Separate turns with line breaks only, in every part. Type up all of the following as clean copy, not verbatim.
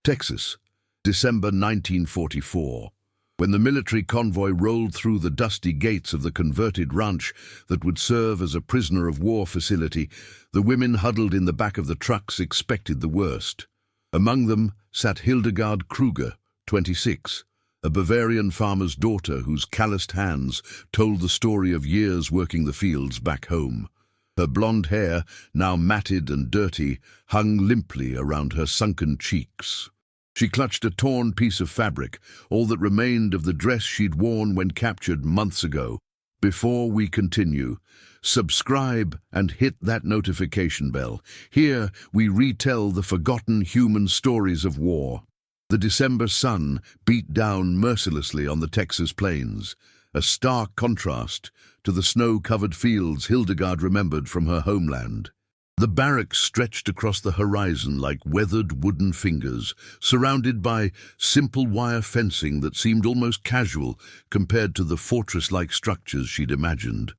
Texas, December 1944. When the military convoy rolled through the dusty gates of the converted ranch that would serve as a prisoner of war facility, the women huddled in the back of the trucks expected the worst. Among them sat Hildegard Kruger, 26, a Bavarian farmer's daughter whose calloused hands told the story of years working the fields back home. Her blonde hair, now matted and dirty, hung limply around her sunken cheeks. She clutched a torn piece of fabric, all that remained of the dress she'd worn when captured months ago. Before we continue, subscribe and hit that notification bell. Here we retell the forgotten human stories of war. The December sun beat down mercilessly on the Texas plains, a stark contrast to the snow-covered fields Hildegard remembered from her homeland. The barracks stretched across the horizon like weathered wooden fingers, surrounded by simple wire fencing that seemed almost casual compared to the fortress-like structures she'd imagined.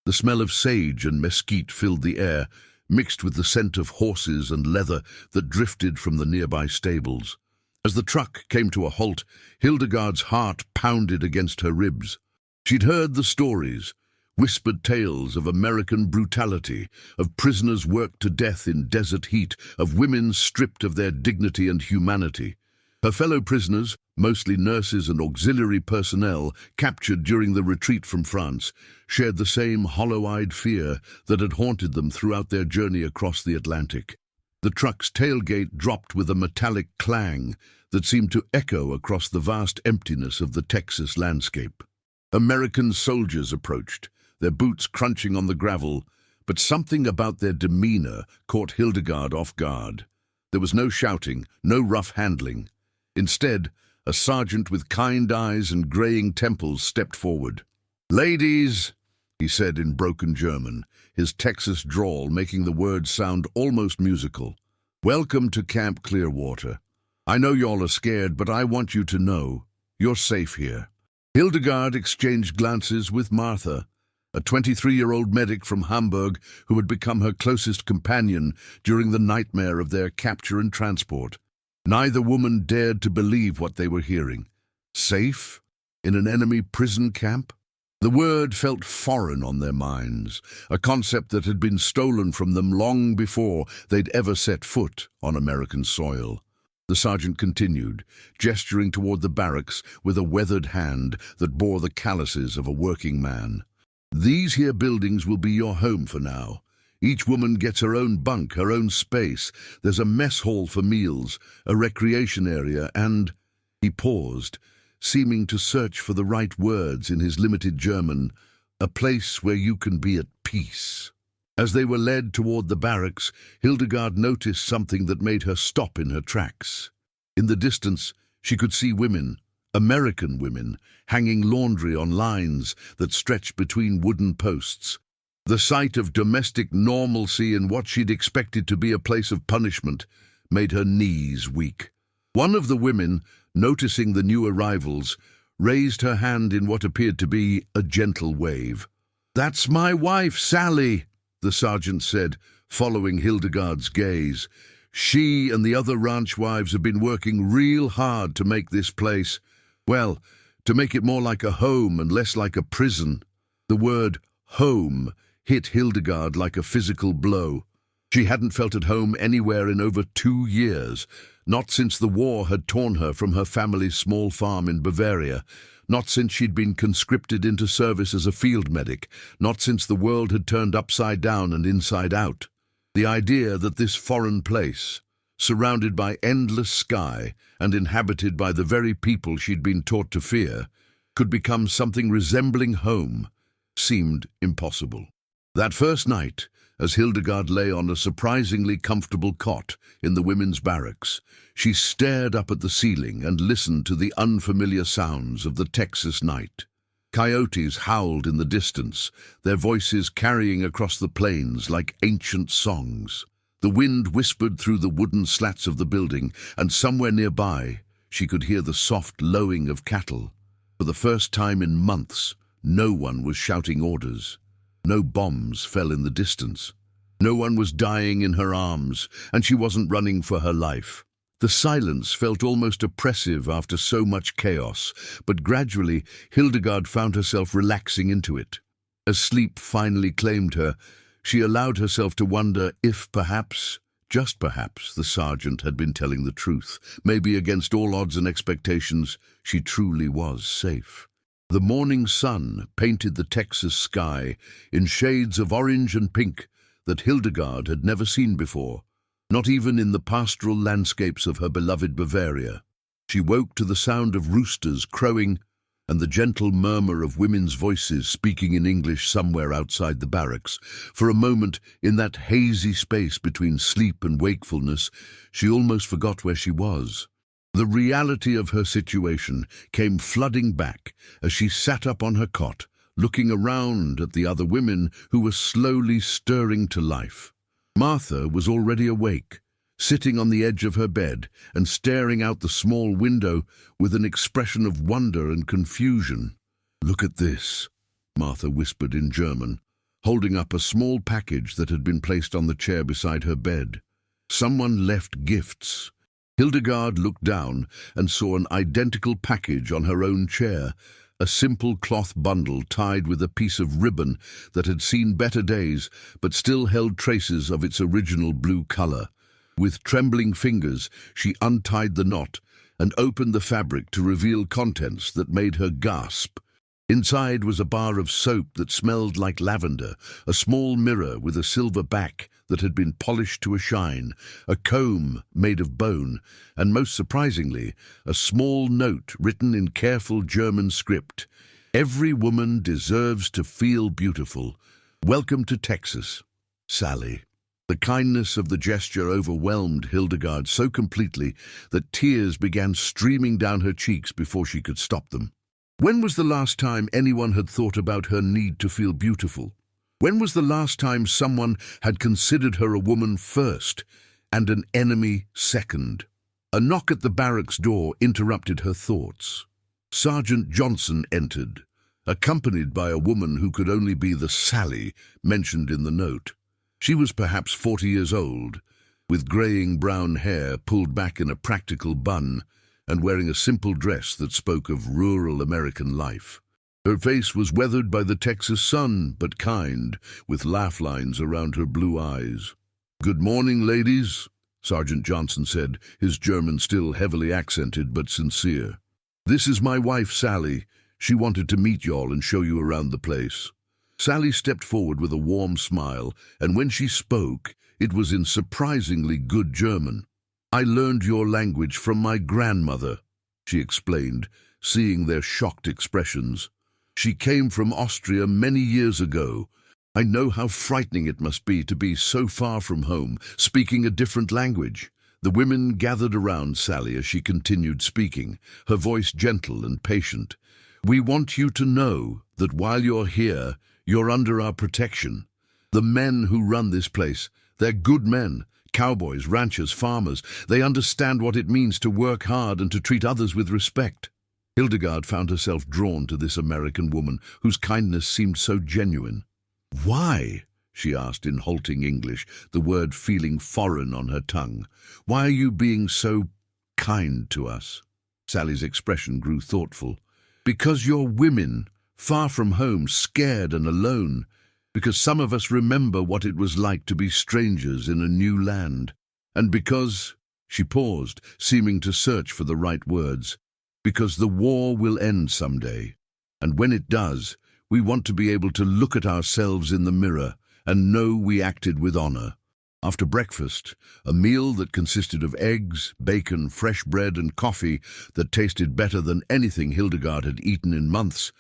The smell of sage and mesquite filled the air, mixed with the scent of horses and leather that drifted from the nearby stables. As the truck came to a halt, Hildegard's heart pounded against her ribs. She'd heard the stories, whispered tales of American brutality, of prisoners worked to death in desert heat, of women stripped of their dignity and humanity. Her fellow prisoners, mostly nurses and auxiliary personnel captured during the retreat from France, shared the same hollow-eyed fear that had haunted them throughout their journey across the Atlantic. The truck's tailgate dropped with a metallic clang that seemed to echo across the vast emptiness of the Texas landscape. American soldiers approached, their boots crunching on the gravel, but something about their demeanor caught Hildegard off guard. There was no shouting, no rough handling. Instead, a sergeant with kind eyes and graying temples stepped forward. "Ladies," he said in broken German, his Texas drawl making the words sound almost musical. "Welcome to Camp Clearwater. I know y'all are scared, but I want you to know you're safe here." Hildegard exchanged glances with Martha, a 23-year-old medic from Hamburg who had become her closest companion during the nightmare of their capture and transport. Neither woman dared to believe what they were hearing. Safe? In an enemy prison camp? The word felt foreign on their minds, a concept that had been stolen from them long before they'd ever set foot on American soil. The sergeant continued, gesturing toward the barracks with a weathered hand that bore the calluses of a working man. "These here buildings will be your home for now. Each woman gets her own bunk, her own space. There's a mess hall for meals, a recreation area, and—" He paused, seeming to search for the right words in his limited German, "a place where you can be at peace." As they were led toward the barracks, Hildegard noticed something that made her stop in her tracks. In the distance, she could see women, American women, hanging laundry on lines that stretched between wooden posts. The sight of domestic normalcy in what she'd expected to be a place of punishment made her knees weak. One of the women, noticing the new arrivals, raised her hand in what appeared to be a gentle wave. "That's my wife, Sally," the sergeant said, following Hildegard's gaze. "She and the other ranch wives have been working real hard to make this place, well, to make it more like a home and less like a prison." The word home hit Hildegard like a physical blow. She hadn't felt at home anywhere in over 2 years, not since the war had torn her from her family's small farm in Bavaria, not since she'd been conscripted into service as a field medic, not since the world had turned upside down and inside out. The idea that this foreign place, surrounded by endless sky and inhabited by the very people she'd been taught to fear, could become something resembling home, seemed impossible. That first night, as Hildegard lay on a surprisingly comfortable cot in the women's barracks, she stared up at the ceiling and listened to the unfamiliar sounds of the Texas night. Coyotes howled in the distance, their voices carrying across the plains like ancient songs. The wind whispered through the wooden slats of the building, and somewhere nearby she could hear the soft lowing of cattle. For the first time in months, no one was shouting orders. No bombs fell in the distance. No one was dying in her arms, and she wasn't running for her life. The silence felt almost oppressive after so much chaos, but gradually Hildegard found herself relaxing into it. As sleep finally claimed her, she allowed herself to wonder if perhaps, just perhaps, the sergeant had been telling the truth. Maybe against all odds and expectations, she truly was safe. The morning sun painted the Texas sky in shades of orange and pink that Hildegard had never seen before, not even in the pastoral landscapes of her beloved Bavaria. She woke to the sound of roosters crowing and the gentle murmur of women's voices speaking in English somewhere outside the barracks. For a moment, in that hazy space between sleep and wakefulness, she almost forgot where she was. The reality of her situation came flooding back as she sat up on her cot, looking around at the other women who were slowly stirring to life. Martha was already awake, sitting on the edge of her bed and staring out the small window with an expression of wonder and confusion. "Look at this," Martha whispered in German, holding up a small package that had been placed on the chair beside her bed. Someone left gifts. Hildegard looked down and saw an identical package on her own chair, a simple cloth bundle tied with a piece of ribbon that had seen better days but still held traces of its original blue color. With trembling fingers, she untied the knot and opened the fabric to reveal contents that made her gasp. Inside was a bar of soap that smelled like lavender, a small mirror with a silver back that had been polished to a shine, a comb made of bone, and most surprisingly, a small note written in careful German script. "Every woman deserves to feel beautiful. Welcome to Texas, Sally." The kindness of the gesture overwhelmed Hildegard so completely that tears began streaming down her cheeks before she could stop them. When was the last time anyone had thought about her need to feel beautiful? When was the last time someone had considered her a woman first and an enemy second? A knock at the barracks door interrupted her thoughts. Sergeant Johnson entered, accompanied by a woman who could only be the Sally mentioned in the note. She was perhaps 40 years old, with graying brown hair pulled back in a practical bun and wearing a simple dress that spoke of rural American life. Her face was weathered by the Texas sun, but kind, with laugh lines around her blue eyes. "Good morning, ladies," Sergeant Johnson said, his German still heavily accented but sincere. "This is my wife, Sally. She wanted to meet y'all and show you around the place." Sally stepped forward with a warm smile, and when she spoke, it was in surprisingly good German. "I learned your language from my grandmother," she explained, seeing their shocked expressions. "She came from Austria many years ago. I know how frightening it must be to be so far from home, speaking a different language." The women gathered around Sally as she continued speaking, her voice gentle and patient. "We want you to know that while you're here, you're under our protection. The men who run this place, they're good men, cowboys, ranchers, farmers. They understand what it means to work hard and to treat others with respect." Hildegard found herself drawn to this American woman whose kindness seemed so genuine. "Why?" she asked in halting English, the word feeling foreign on her tongue. "Why are you being so kind to us?" Sally's expression grew thoughtful. "Because you're women, far from home, scared and alone. Because some of us remember what it was like to be strangers in a new land. And because," she paused, seeming to search for the right words, "because the war will end someday. And when it does, we want to be able to look at ourselves in the mirror and know we acted with honor." After breakfast, a meal that consisted of eggs, bacon, fresh bread, and coffee that tasted better than anything Hildegard had eaten in months,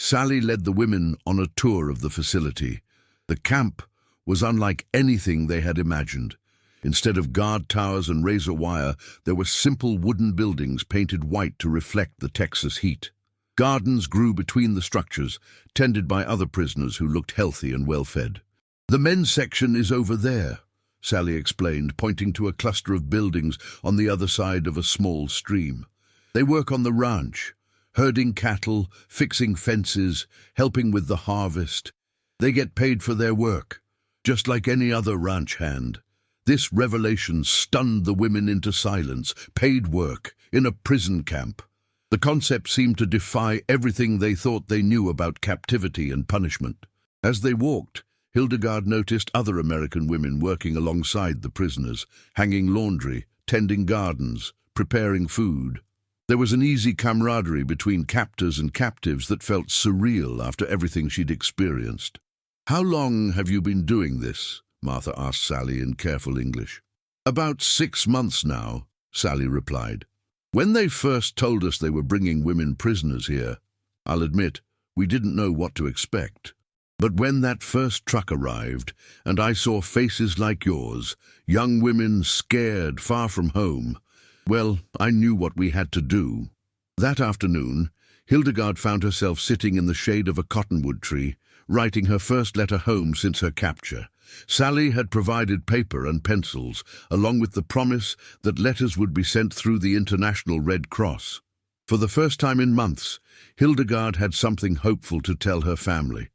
Sally led the women on a tour of the facility. The camp was unlike anything they had imagined. Instead of guard towers and razor wire, there were simple wooden buildings painted white to reflect the Texas heat. Gardens grew between the structures, tended by other prisoners who looked healthy and well-fed. "The men's section is over there," Sally explained, pointing to a cluster of buildings on the other side of a small stream. "They work on the ranch, herding cattle, fixing fences, helping with the harvest. They get paid for their work, just like any other ranch hand. This revelation stunned the women into silence. Paid work in a prison camp. The concept seemed to defy everything they thought they knew about captivity and punishment. As they walked, Hildegard noticed other American women working alongside the prisoners, hanging laundry, tending gardens, preparing food. There was an easy camaraderie between captors and captives that felt surreal after everything she'd experienced. "How long have you been doing this?" Martha asked Sally in careful English. "About 6 months now," Sally replied. "When they first told us they were bringing women prisoners here, I'll admit, we didn't know what to expect. But when that first truck arrived, and I saw faces like yours, young women scared, far from home, well, I knew what we had to do." That afternoon, Hildegard found herself sitting in the shade of a cottonwood tree, writing her first letter home since her capture. Sally had provided paper and pencils, along with the promise that letters would be sent through the International Red Cross. For the first time in months, Hildegard had something hopeful to tell her family.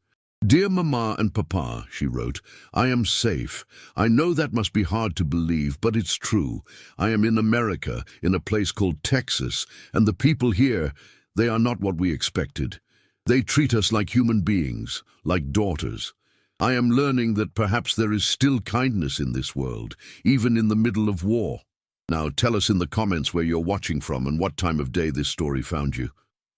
"Dear Mama and Papa," she wrote, "I am safe. I know that must be hard to believe, but it's true. I am in America, in a place called Texas, and the people here, they are not what we expected. They treat us like human beings, like daughters. I am learning that perhaps there is still kindness in this world, even in the middle of war." Now tell us in the comments where you're watching from and what time of day this story found you.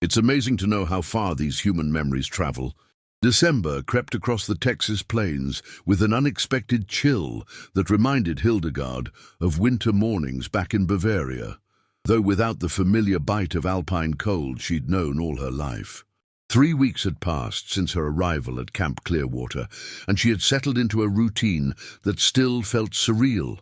It's amazing to know how far these human memories travel. December crept across the Texas plains with an unexpected chill that reminded Hildegard of winter mornings back in Bavaria, though without the familiar bite of alpine cold she'd known all her life. 3 weeks had passed since her arrival at Camp Clearwater, and she had settled into a routine that still felt surreal.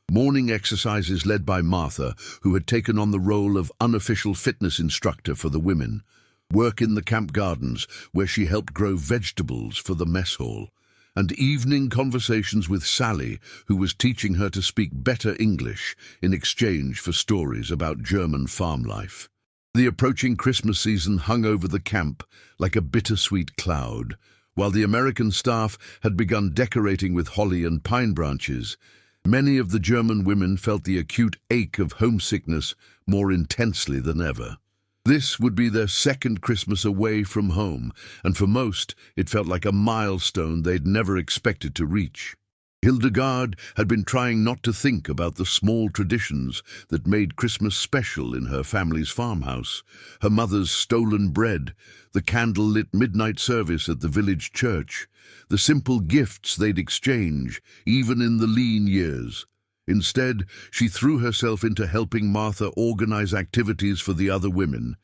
Morning exercises led by Martha, who had taken on the role of unofficial fitness instructor for the women. Work in the camp gardens, where she helped grow vegetables for the mess hall. And evening conversations with Sally, who was teaching her to speak better English in exchange for stories about German farm life. The approaching Christmas season hung over the camp like a bittersweet cloud. While the American staff had begun decorating with holly and pine branches, many of the German women felt the acute ache of homesickness more intensely than ever. This would be their second Christmas away from home, and for most, it felt like a milestone they'd never expected to reach. Hildegard had been trying not to think about the small traditions that made Christmas special in her family's farmhouse. Her mother's stolen bread, the candle-lit midnight service at the village church, the simple gifts they'd exchange, even in the lean years. Instead, she threw herself into helping Martha organize activities for the other women,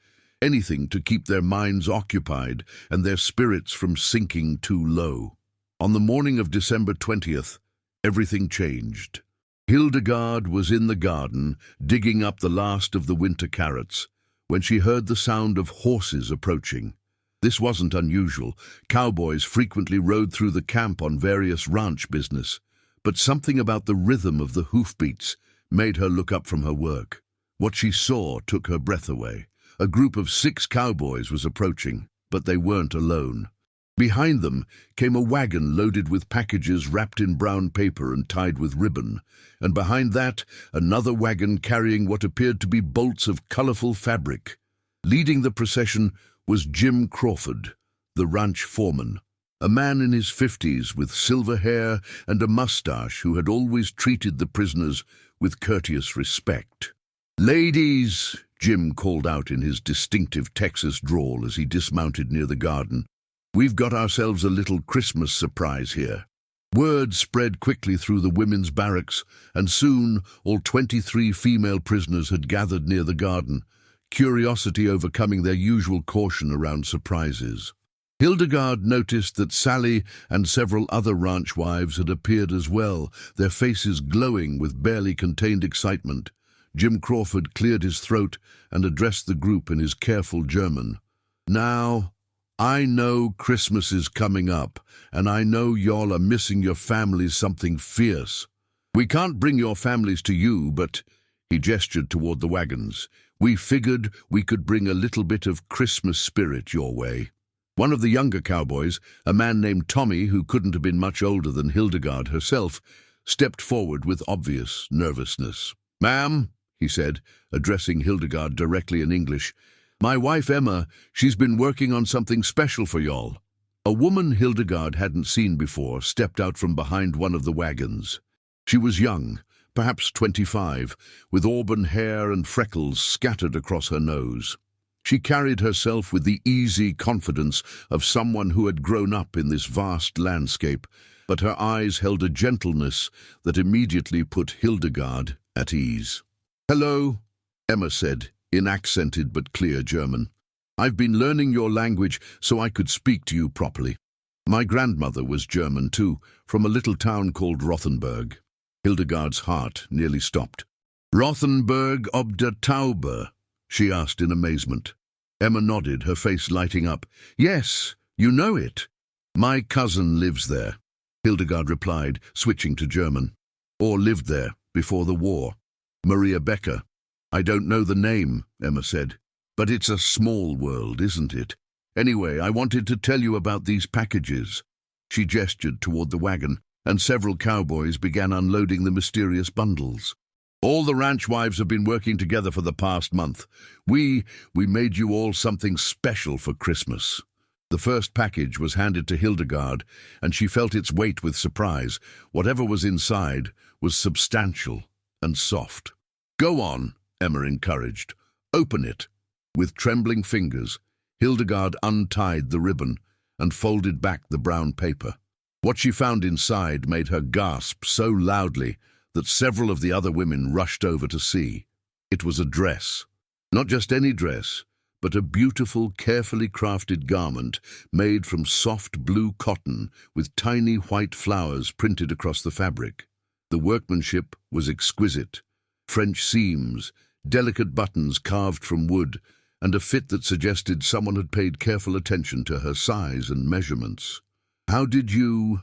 anything to keep their minds occupied and their spirits from sinking too low. On the morning of December 20th, everything changed. Hildegard was in the garden, digging up the last of the winter carrots, when she heard the sound of horses approaching. This wasn't unusual. Cowboys frequently rode through the camp on various ranch business. But something about the rhythm of the hoofbeats made her look up from her work. What she saw took her breath away. A group of 6 cowboys was approaching, but they weren't alone. Behind them came a wagon loaded with packages wrapped in brown paper and tied with ribbon, and behind that, another wagon carrying what appeared to be bolts of colorful fabric. Leading the procession was Jim Crawford, the ranch foreman. A man in his 50s with silver hair and a mustache who had always treated the prisoners with courteous respect. "Ladies," Jim called out in his distinctive Texas drawl as he dismounted near the garden, "we've got ourselves a little Christmas surprise here." Word spread quickly through the women's barracks, and soon all 23 female prisoners had gathered near the garden, curiosity overcoming their usual caution around surprises. Hildegard noticed that Sally and several other ranch wives had appeared as well, their faces glowing with barely contained excitement. Jim Crawford cleared his throat and addressed the group in his careful German. "Now, I know Christmas is coming up, and I know y'all are missing your families something fierce. We can't bring your families to you, but," he gestured toward the wagons, "we figured we could bring a little bit of Christmas spirit your way." One of the younger cowboys, a man named Tommy who couldn't have been much older than Hildegard herself, stepped forward with obvious nervousness. "Ma'am," he said, addressing Hildegard directly in English, "my wife Emma, she's been working on something special for y'all." A woman Hildegard hadn't seen before stepped out from behind one of the wagons. She was young, perhaps 25, with auburn hair and freckles scattered across her nose. She carried herself with the easy confidence of someone who had grown up in this vast landscape, but her eyes held a gentleness that immediately put Hildegard at ease. "Hello," Emma said, in accented but clear German. "I've been learning your language so I could speak to you properly. My grandmother was German too, from a little town called Rothenburg." Hildegard's heart nearly stopped. "Rothenburg ob der Taube?" she asked in amazement. Emma nodded, her face lighting up. "Yes, you know it. My cousin lives there," Hildegard replied, switching to German. "Or lived there before the war. Maria Becker." "I don't know the name," Emma said. "But it's a small world, isn't it? Anyway, I wanted to tell you about these packages." She gestured toward the wagon, and several cowboys began unloading the mysterious bundles. "All the ranch wives have been working together for the past month. We made you all something special for Christmas." The first package was handed to Hildegard, and she felt its weight with surprise. Whatever was inside was substantial and soft. "Go on," Emma encouraged. "Open it." With trembling fingers, Hildegard untied the ribbon and folded back the brown paper. What she found inside made her gasp so loudly that several of the other women rushed over to see. It was a dress. Not just any dress, but a beautiful, carefully crafted garment made from soft blue cotton with tiny white flowers printed across the fabric. The workmanship was exquisite. French seams, delicate buttons carved from wood, and a fit that suggested someone had paid careful attention to her size and measurements. "How did you—"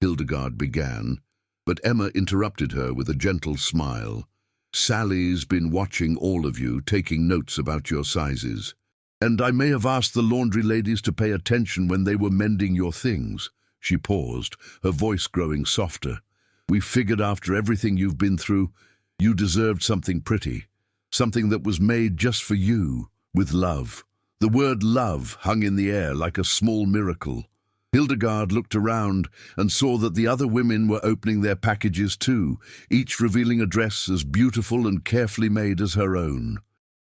Hildegard began, but Emma interrupted her with a gentle smile. "Sally's been watching all of you, taking notes about your sizes. And I may have asked the laundry ladies to pay attention when they were mending your things." She paused, her voice growing softer. "We figured after everything you've been through, you deserved something pretty, something that was made just for you, with love." The word love hung in the air like a small miracle. Hildegard looked around and saw that the other women were opening their packages too, each revealing a dress as beautiful and carefully made as her own.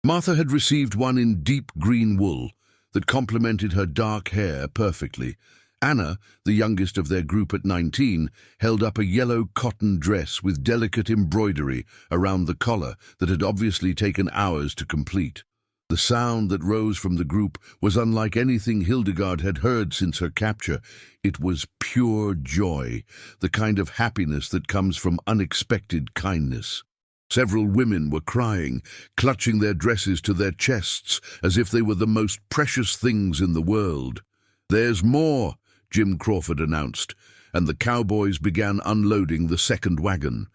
Martha had received one in deep green wool that complemented her dark hair perfectly. Anna, the youngest of their group at 19, held up a yellow cotton dress with delicate embroidery around the collar that had obviously taken hours to complete. The sound that rose from the group was unlike anything Hildegard had heard since her capture. It was pure joy, the kind of happiness that comes from unexpected kindness. Several women were crying, clutching their dresses to their chests as if they were the most precious things in the world. "There's more," Jim Crawford announced, and the cowboys began unloading the second wagon.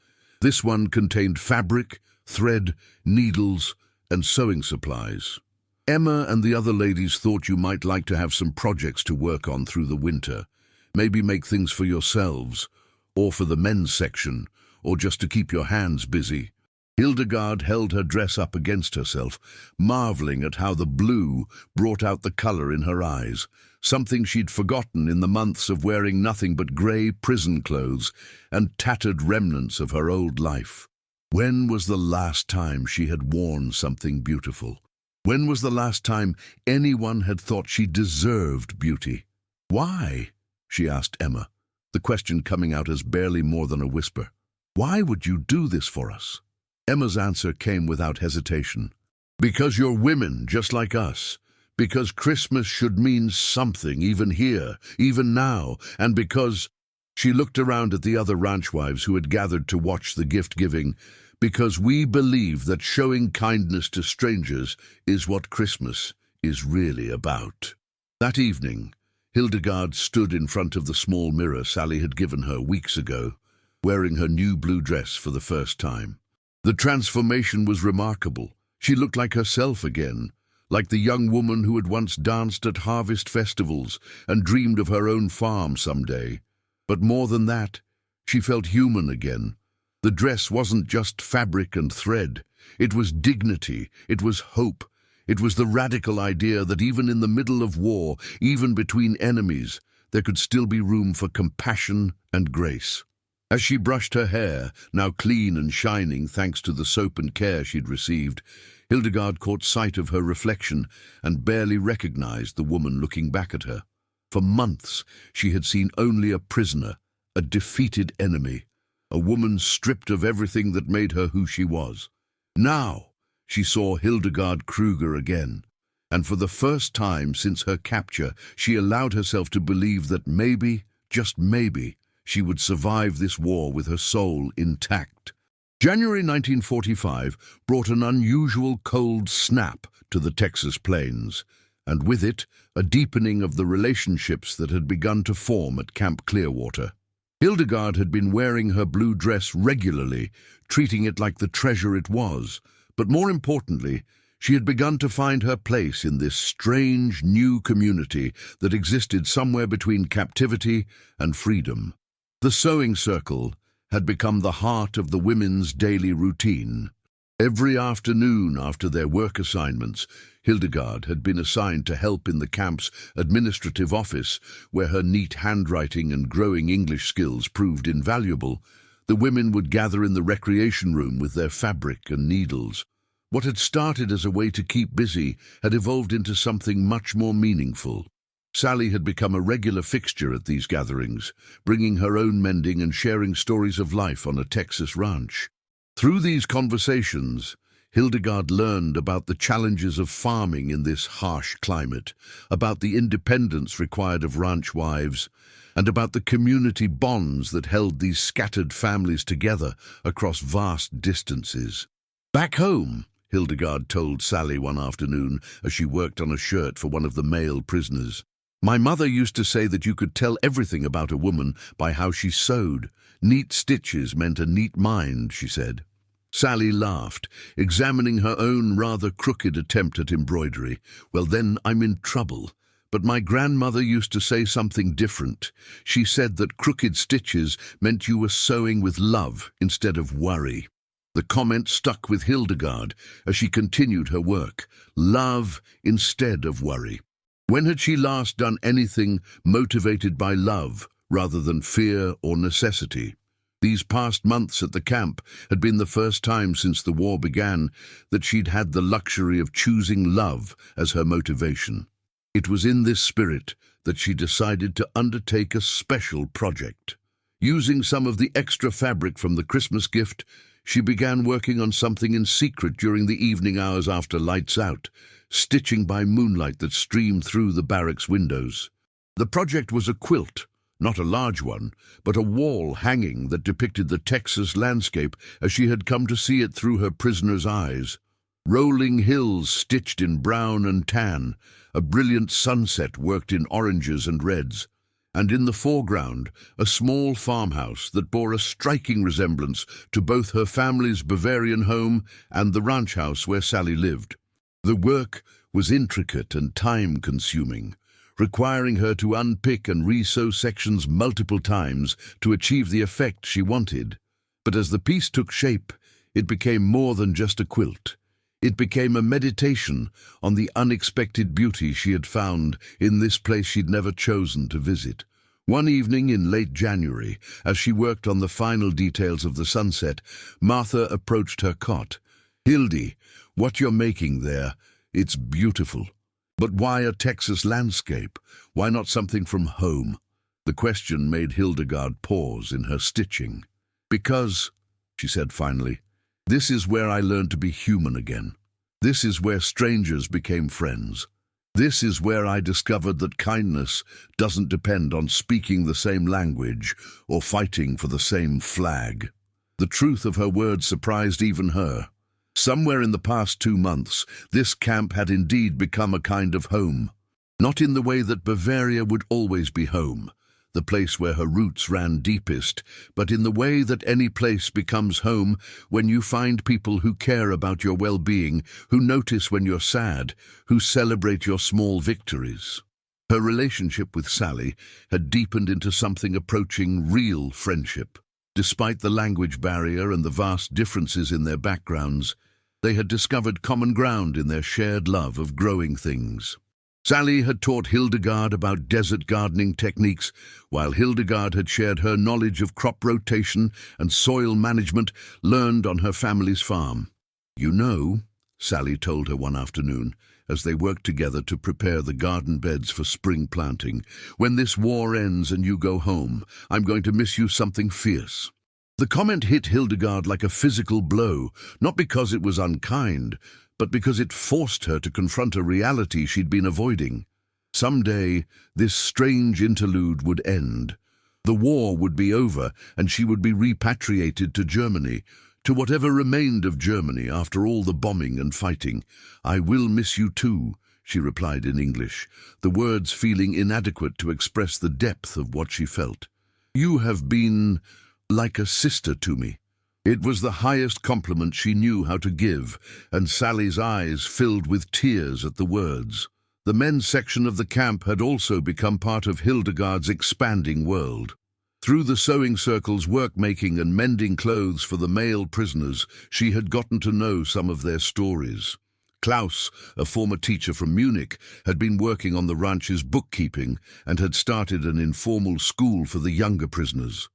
This one contained fabric, thread, needles, and sewing supplies. "Emma and the other ladies thought you might like to have some projects to work on through the winter. Maybe make things for yourselves, or for the men's section, or just to keep your hands busy." Hildegard held her dress up against herself, marveling at how the blue brought out the color in her eyes, something she'd forgotten in the months of wearing nothing but grey prison clothes and tattered remnants of her old life. When was the last time she had worn something beautiful? When was the last time anyone had thought she deserved beauty? "Why?" she asked Emma, the question coming out as barely more than a whisper. "Why would you do this for us?" Emma's answer came without hesitation. "Because you're women, just like us. Because Christmas should mean something, even here, even now, and because—" She looked around at the other ranch wives who had gathered to watch the gift-giving. "Because we believe that showing kindness to strangers is what Christmas is really about." That evening, Hildegard stood in front of the small mirror Sally had given her weeks ago, wearing her new blue dress for the first time. The transformation was remarkable. She looked like herself again, like the young woman who had once danced at harvest festivals and dreamed of her own farm someday. But more than that, She felt human again. The dress wasn't just fabric and thread. It was dignity, it was hope. It was the radical idea that even in the middle of war, even between enemies, there could still be room for compassion and grace. As she brushed her hair, now clean and shining thanks to the soap and care she'd received, Hildegard caught sight of her reflection and barely recognized the woman looking back at her. For months, she had seen only a prisoner, a defeated enemy, a woman stripped of everything that made her who she was. Now, she saw Hildegard Kruger again, and for the first time since her capture, she allowed herself to believe that maybe, just maybe, she would survive this war with her soul intact. January 1945 brought an unusual cold snap to the Texas plains, and with it, a deepening of the relationships that had begun to form at Camp Clearwater. Hildegard had been wearing her blue dress regularly, treating it like the treasure it was, but more importantly, she had begun to find her place in this strange new community that existed somewhere between captivity and freedom. The sewing circle had become the heart of the women's daily routine. Every afternoon after their work assignments, Hildegard had been assigned to help in the camp's administrative office, where her neat handwriting and growing English skills proved invaluable. The women would gather in the recreation room with their fabric and needles. What had started as a way to keep busy had evolved into something much more meaningful. Sally had become a regular fixture at these gatherings, bringing her own mending and sharing stories of life on a Texas ranch. Through these conversations, Hildegard learned about the challenges of farming in this harsh climate, about the independence required of ranch wives, and about the community bonds that held these scattered families together across vast distances. Back home, Hildegard told Sally one afternoon as she worked on a shirt for one of the male prisoners, "My mother used to say that you could tell everything about a woman by how she sewed. Neat stitches meant a neat mind," she said. Sally laughed, examining her own rather crooked attempt at embroidery. "Well, then I'm in trouble. But my grandmother used to say something different. She said that crooked stitches meant you were sewing with love instead of worry." The comment stuck with Hildegard as she continued her work. Love instead of worry. When had she last done anything motivated by love rather than fear or necessity? These past months at the camp had been the first time since the war began that she'd had the luxury of choosing love as her motivation. It was in this spirit that she decided to undertake a special project. Using some of the extra fabric from the Christmas gift, she began working on something in secret during the evening hours after lights out, stitching by moonlight that streamed through the barracks windows. The project was a quilt, not a large one, but a wall hanging that depicted the Texas landscape as she had come to see it through her prisoner's eyes. Rolling hills stitched in brown and tan, a brilliant sunset worked in oranges and reds, and in the foreground, a small farmhouse that bore a striking resemblance to both her family's Bavarian home and the ranch house where Sally lived. The work was intricate and time-consuming, requiring her to unpick and re-sew sections multiple times to achieve the effect she wanted. But as the piece took shape, it became more than just a quilt. It became a meditation on the unexpected beauty she had found in this place she'd never chosen to visit. One evening in late January, as she worked on the final details of the sunset, Martha approached her cot. "Hildy, what you're making there, it's beautiful. But why a Texas landscape? Why not something from home?" The question made Hildegard pause in her stitching. "Because," she said finally, "this is where I learned to be human again. This is where strangers became friends. This is where I discovered that kindness doesn't depend on speaking the same language or fighting for the same flag." The truth of her words surprised even her. Somewhere in the past 2 months, this camp had indeed become a kind of home. Not in the way that Bavaria would always be home, the place where her roots ran deepest, but in the way that any place becomes home when you find people who care about your well-being, who notice when you're sad, who celebrate your small victories. Her relationship with Sally had deepened into something approaching real friendship. Despite the language barrier and the vast differences in their backgrounds, they had discovered common ground in their shared love of growing things. Sally had taught Hildegard about desert gardening techniques, while Hildegard had shared her knowledge of crop rotation and soil management learned on her family's farm. "You know," Sally told her one afternoon, as they worked together to prepare the garden beds for spring planting, "when this war ends and you go home, I'm going to miss you something fierce." The comment hit Hildegard like a physical blow, not because it was unkind, but because it forced her to confront a reality she'd been avoiding. Someday, this strange interlude would end. The war would be over, and she would be repatriated to Germany, to whatever remained of Germany after all the bombing and fighting. "I will miss you too," she replied in English, the words feeling inadequate to express the depth of what she felt. "You have been like a sister to me." It was the highest compliment she knew how to give, and Sally's eyes filled with tears at the words. The men's section of the camp had also become part of Hildegard's expanding world. Through the sewing circles, work-making and mending clothes for the male prisoners, she had gotten to know some of their stories. Klaus, a former teacher from Munich, had been working on the ranch's bookkeeping and had started an informal school for the younger prisoners.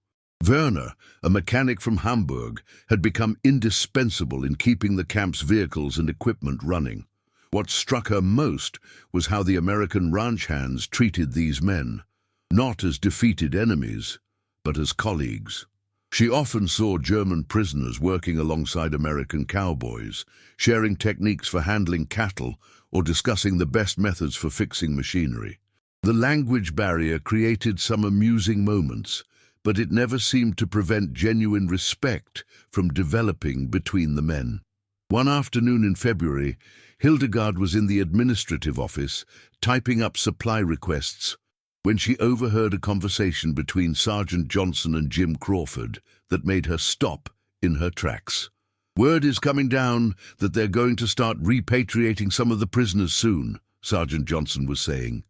Werner, a mechanic from Hamburg, had become indispensable in keeping the camp's vehicles and equipment running. What struck her most was how the American ranch hands treated these men, not as defeated enemies, but as colleagues. She often saw German prisoners working alongside American cowboys, sharing techniques for handling cattle or discussing the best methods for fixing machinery. The language barrier created some amusing moments, but it never seemed to prevent genuine respect from developing between the men. One afternoon in February, Hildegard was in the administrative office, typing up supply requests, when she overheard a conversation between Sergeant Johnson and Jim Crawford that made her stop in her tracks. "Word is coming down that they're going to start repatriating some of the prisoners soon," Sergeant Johnson was saying.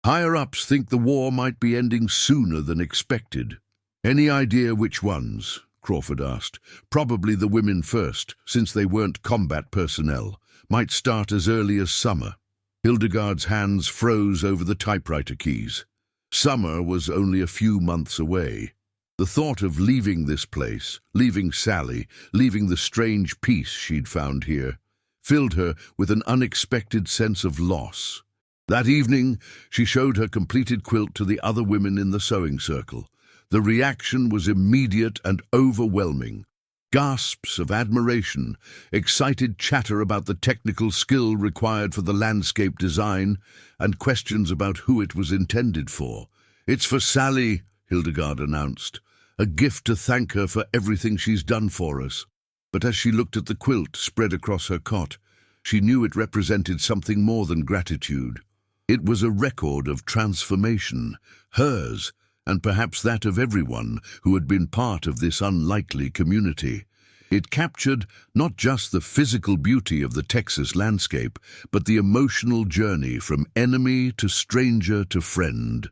"Higher-ups think the war might be ending sooner than expected." "Any idea which ones?" Crawford asked. "Probably the women first, since they weren't combat personnel. Might start as early as summer." Hildegard's hands froze over the typewriter keys. Summer was only a few months away. The thought of leaving this place, leaving Sally, leaving the strange peace she'd found here, filled her with an unexpected sense of loss. That evening, she showed her completed quilt to the other women in the sewing circle. The reaction was immediate and overwhelming. Gasps of admiration, excited chatter about the technical skill required for the landscape design, and questions about who it was intended for. "It's for Sally," Hildegard announced, "a gift to thank her for everything she's done for us." But as she looked at the quilt spread across her cot, she knew it represented something more than gratitude. It was a record of transformation, hers, and perhaps that of everyone who had been part of this unlikely community. It captured not just the physical beauty of the Texas landscape, but the emotional journey from enemy to stranger to friend.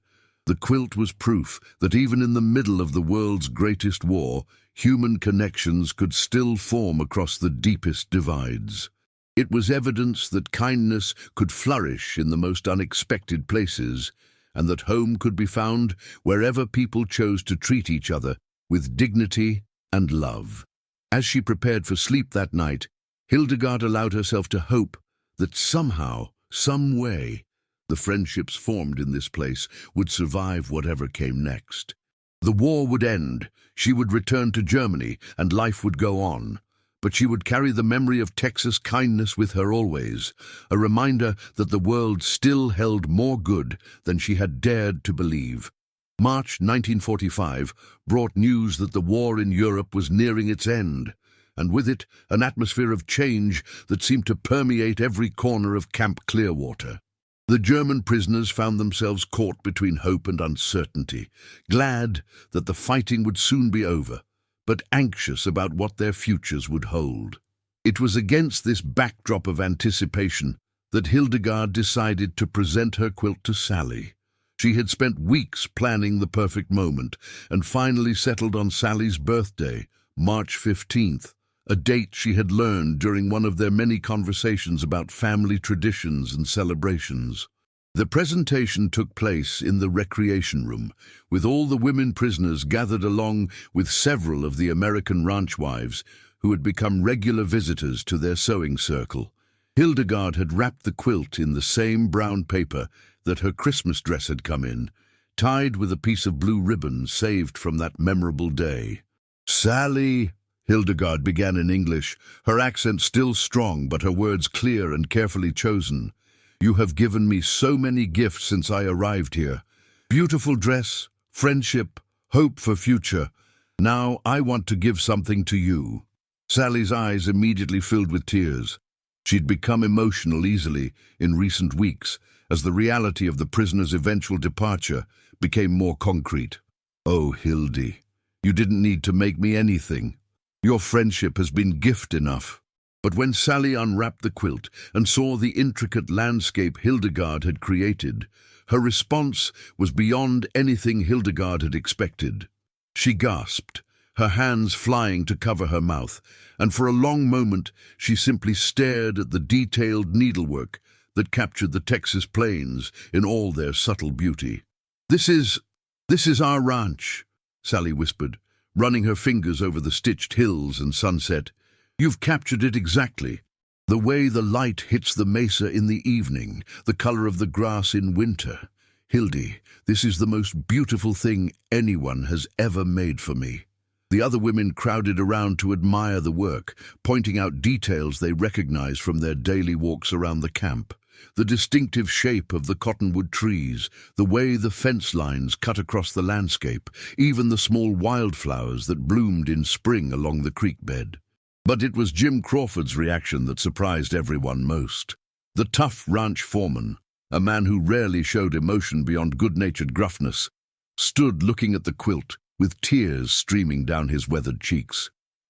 The quilt was proof that even in the middle of the world's greatest war, human connections could still form across the deepest divides. It was evidence that kindness could flourish in the most unexpected places, and that home could be found wherever people chose to treat each other with dignity and love. As she prepared for sleep that night, Hildegard allowed herself to hope that somehow, some way, the friendships formed in this place would survive whatever came next. The war would end, she would return to Germany, and life would go on. But she would carry the memory of Texas kindness with her always, a reminder that the world still held more good than she had dared to believe. March 1945 brought news that the war in Europe was nearing its end, and with it an atmosphere of change that seemed to permeate every corner of Camp Clearwater. The German prisoners found themselves caught between hope and uncertainty, glad that the fighting would soon be over, but anxious about what their futures would hold. It was against this backdrop of anticipation that Hildegard decided to present her quilt to Sally. She had spent weeks planning the perfect moment and finally settled on Sally's birthday, March 15th, a date she had learned during one of their many conversations about family traditions and celebrations. The presentation took place in the recreation room, with all the women prisoners gathered along with several of the American ranch wives who had become regular visitors to their sewing circle. Hildegard had wrapped the quilt in the same brown paper that her Christmas dress had come in, tied with a piece of blue ribbon saved from that memorable day. "Sally," Hildegard began in English, her accent still strong but her words clear and carefully chosen. "You have given me so many gifts since I arrived here. Beautiful dress, friendship, hope for future. Now I want to give something to you." Sally's eyes immediately filled with tears. She'd become emotional easily in recent weeks as the reality of the prisoner's eventual departure became more concrete. "Oh, Hildy, you didn't need to make me anything. Your friendship has been gift enough." But when Sally unwrapped the quilt and saw the intricate landscape Hildegard had created, her response was beyond anything Hildegard had expected. She gasped, her hands flying to cover her mouth, and for a long moment she simply stared at the detailed needlework that captured the Texas plains in all their subtle beauty. This is our ranch," Sally whispered, running her fingers over the stitched hills and sunset. "You've captured it exactly. The way the light hits the mesa in the evening, the color of the grass in winter. Hildy, this is the most beautiful thing anyone has ever made for me." The other women crowded around to admire the work, pointing out details they recognized from their daily walks around the camp. The distinctive shape of the cottonwood trees, the way the fence lines cut across the landscape, even the small wildflowers that bloomed in spring along the creek bed. But it was Jim Crawford's reaction that surprised everyone most. The tough ranch foreman, a man who rarely showed emotion beyond good-natured gruffness, stood looking at the quilt, with tears streaming down his weathered cheeks.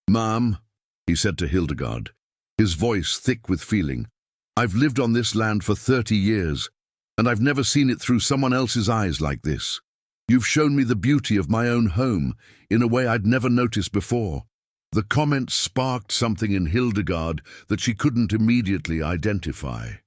"Ma'am," he said to Hildegard, his voice thick with feeling, "I've lived on this land for 30 years, and I've never seen it through someone else's eyes like this. You've shown me the beauty of my own home in a way I'd never noticed before." The comment sparked something in Hildegard that she couldn't immediately identify.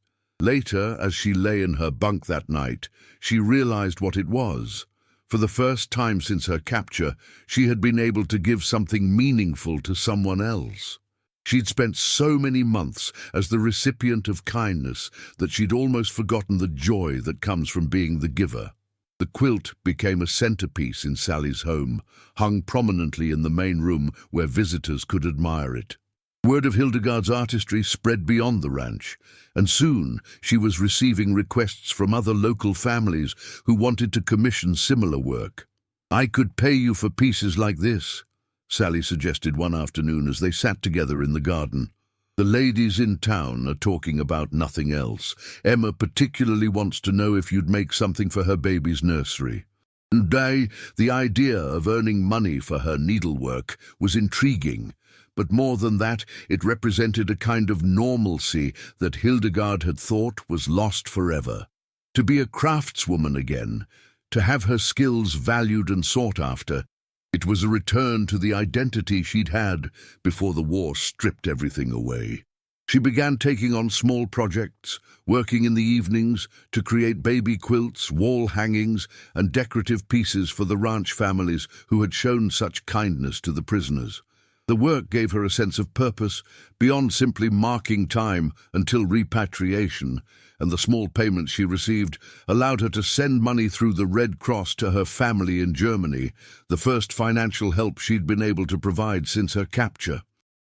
Later, as she lay in her bunk that night, she realized what it was. For the first time since her capture, she had been able to give something meaningful to someone else. She'd spent so many months as the recipient of kindness that she'd almost forgotten the joy that comes from being the giver. The quilt became a centerpiece in Sally's home, hung prominently in the main room where visitors could admire it. Word of Hildegard's artistry spread beyond the ranch, and soon she was receiving requests from other local families who wanted to commission similar work. "I could pay you for pieces like this," Sally suggested one afternoon as they sat together in the garden. "The ladies in town are talking about nothing else. Emma particularly wants to know if you'd make something for her baby's nursery." And the idea of earning money for her needlework was intriguing, but more than that, it represented a kind of normalcy that Hildegard had thought was lost forever. To be a craftswoman again, to have her skills valued and sought after, it was a return to the identity she'd had before the war stripped everything away. She began taking on small projects, working in the evenings to create baby quilts, wall hangings, and decorative pieces for the ranch families who had shown such kindness to the prisoners. The work gave her a sense of purpose beyond simply marking time until repatriation, and the small payments she received allowed her to send money through the Red Cross to her family in Germany, the first financial help she'd been able to provide since her capture.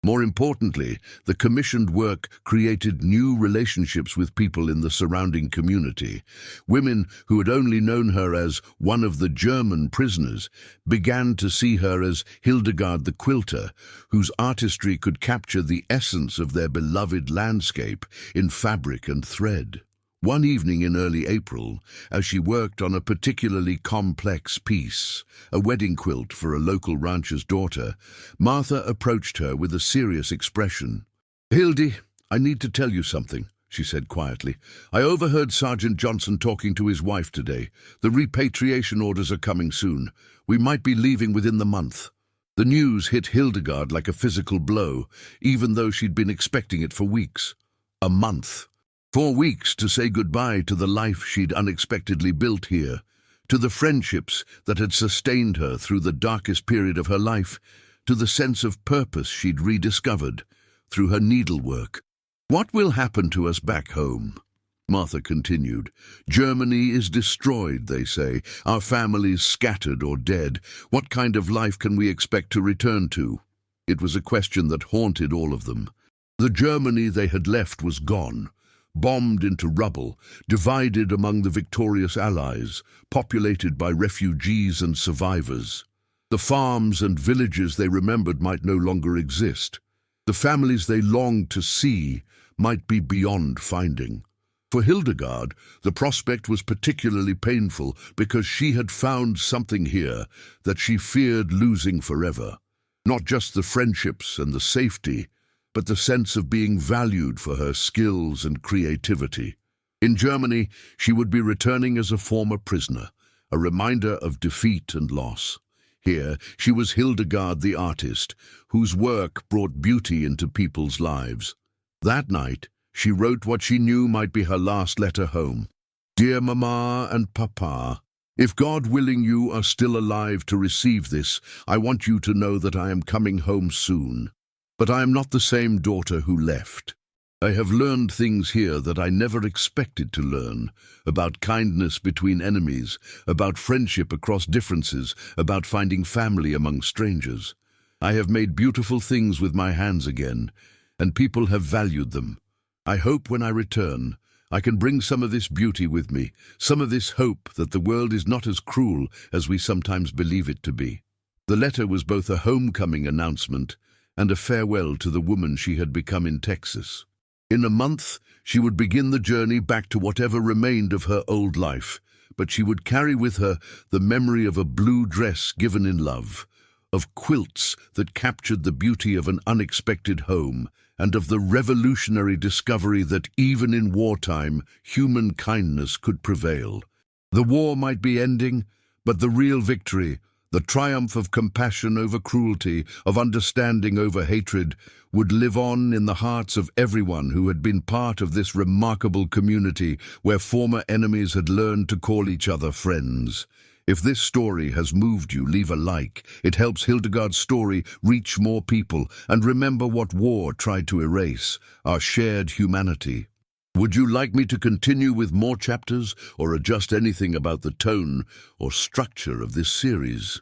More importantly, the commissioned work created new relationships with people in the surrounding community. Women who had only known her as one of the German prisoners began to see her as Hildegard the quilter, whose artistry could capture the essence of their beloved landscape in fabric and thread. One evening in early April, as she worked on a particularly complex piece, a wedding quilt for a local rancher's daughter, Martha approached her with a serious expression. "Hildy, I need to tell you something," she said quietly. "I overheard Sergeant Johnson talking to his wife today. The repatriation orders are coming soon. We might be leaving within the month." The news hit Hildegard like a physical blow, even though she'd been expecting it for weeks. A month. 4 weeks to say goodbye to the life she'd unexpectedly built here, to the friendships that had sustained her through the darkest period of her life, to the sense of purpose she'd rediscovered through her needlework. "What will happen to us back home?" Martha continued. "Germany is destroyed, they say. Our families scattered or dead. What kind of life can we expect to return to?" It was a question that haunted all of them. The Germany they had left was gone, bombed into rubble, divided among the victorious Allies, populated by refugees and survivors. The farms and villages they remembered might no longer exist. The families they longed to see might be beyond finding. For Hildegard, the prospect was particularly painful because she had found something here that she feared losing forever. Not just the friendships and the safety, but the sense of being valued for her skills and creativity. In Germany, she would be returning as a former prisoner, a reminder of defeat and loss. Here, she was Hildegard the artist, whose work brought beauty into people's lives. That night, she wrote what she knew might be her last letter home. "Dear Mama and Papa, if God willing you are still alive to receive this, I want you to know that I am coming home soon. But I am not the same daughter who left. I have learned things here that I never expected to learn, about kindness between enemies, about friendship across differences, about finding family among strangers. I have made beautiful things with my hands again, and people have valued them. I hope when I return, I can bring some of this beauty with me, some of this hope that the world is not as cruel as we sometimes believe it to be." The letter was both a homecoming announcement and a farewell to the woman she had become in Texas. In a month, she would begin the journey back to whatever remained of her old life, but she would carry with her the memory of a blue dress given in love, of quilts that captured the beauty of an unexpected home, and of the revolutionary discovery that even in wartime, human kindness could prevail. The war might be ending, but the real victory, the triumph of compassion over cruelty, of understanding over hatred, would live on in the hearts of everyone who had been part of this remarkable community where former enemies had learned to call each other friends. If this story has moved you, leave a like. It helps Hildegard's story reach more people, and remember what war tried to erase, our shared humanity. Would you like me to continue with more chapters, or adjust anything about the tone or structure of this series?